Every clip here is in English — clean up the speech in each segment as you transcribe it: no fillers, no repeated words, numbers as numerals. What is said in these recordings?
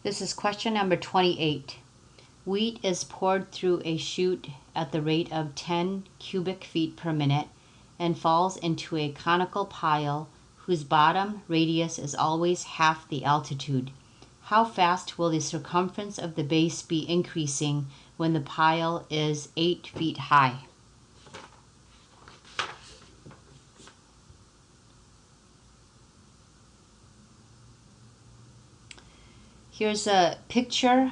This is question number 28. Wheat is poured through a chute at the rate of 10 cubic feet per minute and falls into a conical pile whose bottom radius is always half the altitude. How fast will the circumference of the base be increasing when the pile is 8 feet high? Here's a picture.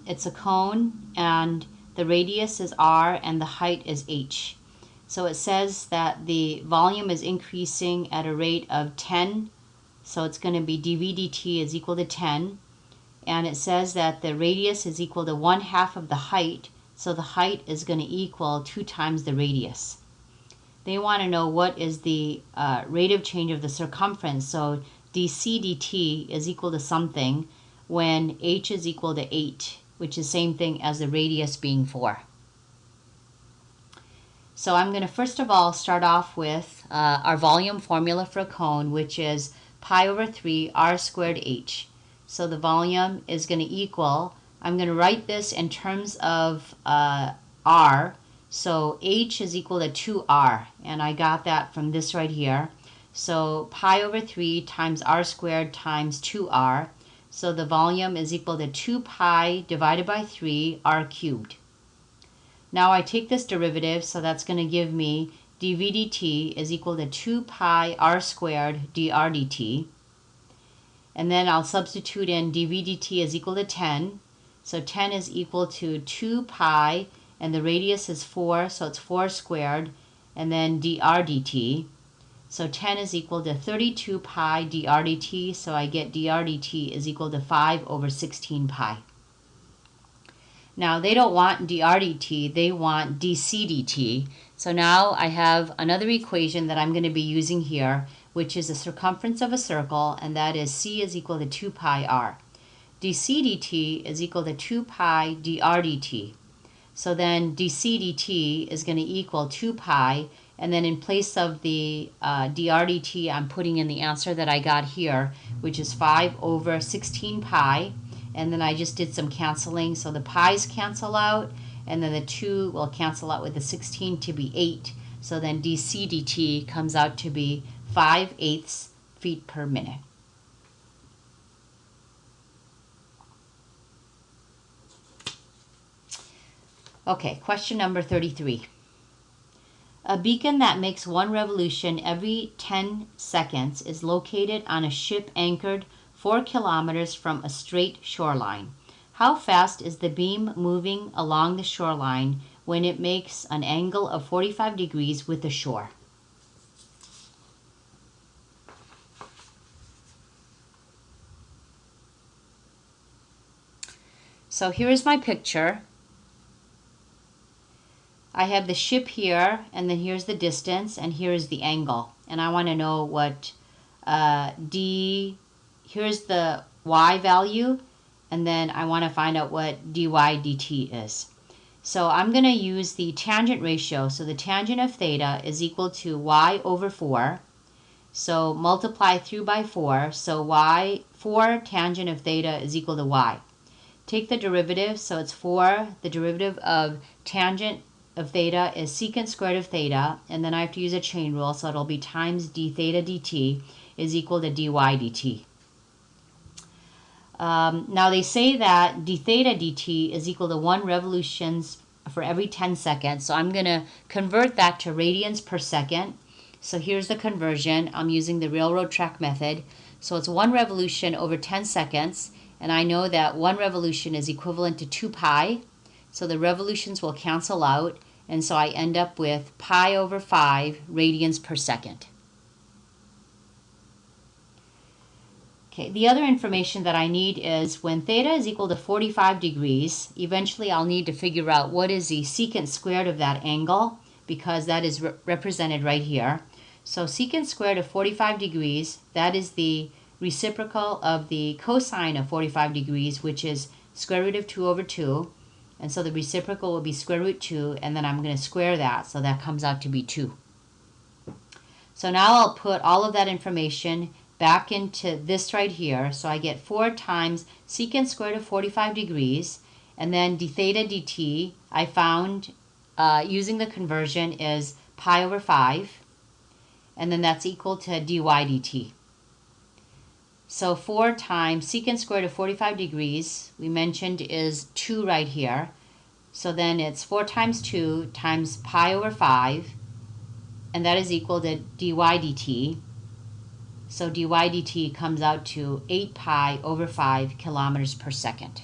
It's a cone and the radius is r and the height is h. So it says that the volume is increasing at a rate of 10. So it's going to be dV dt is equal to 10. And it says that the radius is equal to 1/2 of the height. So the height is going to equal 2 times the radius. They want to know what is the rate of change of the circumference. So dc dt is equal to something when h is equal to 8, which is the same thing as the radius being 4. So I'm going to first of all start off with our volume formula for a cone, which is pi over 3 r squared h. So the volume is going to equal, I'm going to write this in terms of r. So h is equal to 2r, and I got that from this right here. So pi over 3 times r squared times 2r. So the volume is equal to 2 pi divided by 3 r cubed. Now I take this derivative, so that's going to give me dV dt is equal to 2 pi r squared dr dt. And then I'll substitute in dV dt is equal to 10. So 10 is equal to 2 pi, and the radius is 4, so it's 4 squared, and then dr dt. So 10 is equal to 32 pi dr dt, so I get dr dt is equal to 5 over 16 pi. Now they don't want dr dt, they want dc dt. So now I have another equation that I'm going to be using here, which is the circumference of a circle, and that is c is equal to 2 pi r. dc dt is equal to 2 pi dr dt. So then dc dt is going to equal 2 pi, and then in place of the dr dt, I'm putting in the answer that I got here, which is 5 over 16 pi. And then I just did some canceling, so the pi's cancel out, and then the 2 will cancel out with the 16 to be 8. So then dc dt comes out to be 5/8 feet per minute. Okay, question number 33. A beacon that makes one revolution every 10 seconds is located on a ship anchored 4 kilometers from a straight shoreline. How fast is the beam moving along the shoreline when it makes an angle of 45 degrees with the shore? So here is my picture. I have the ship here, and then here's the distance, and here is the angle. And I want to know what here's the y value, and then I want to find out what dy dt is. So I'm going to use the tangent ratio. So the tangent of theta is equal to y over 4. So multiply through by 4. So 4 tangent of theta is equal to y. Take the derivative, so it's 4. The derivative of tangent of theta is secant squared of theta, and then I have to use a chain rule, so it'll be times d theta dt is equal to dy dt. Now they say that d theta dt is equal to 1 revolutions for every 10 seconds, so I'm going to convert that to radians per second. So here's the conversion. I'm using the railroad track method. So it's 1 revolution over 10 seconds, and I know that 1 revolution is equivalent to 2 pi. So the revolutions will cancel out, and so I end up with pi over 5 radians per second. Okay, the other information that I need is when theta is equal to 45 degrees, eventually I'll need to figure out what is the secant squared of that angle, because that is represented right here. So secant squared of 45 degrees, that is the reciprocal of the cosine of 45 degrees, which is square root of 2 over 2. And so the reciprocal will be square root 2, and then I'm going to square that, so that comes out to be 2. So now I'll put all of that information back into this right here. So I get 4 times secant squared of 45 degrees, and then d theta dt I found using the conversion is pi over 5, and then that's equal to dy dt. So 4 times secant squared of 45 degrees, we mentioned, is 2 right here. So then it's 4 times 2 times pi over 5, and that is equal to dy dt. So dy dt comes out to 8 pi over 5 kilometers per second.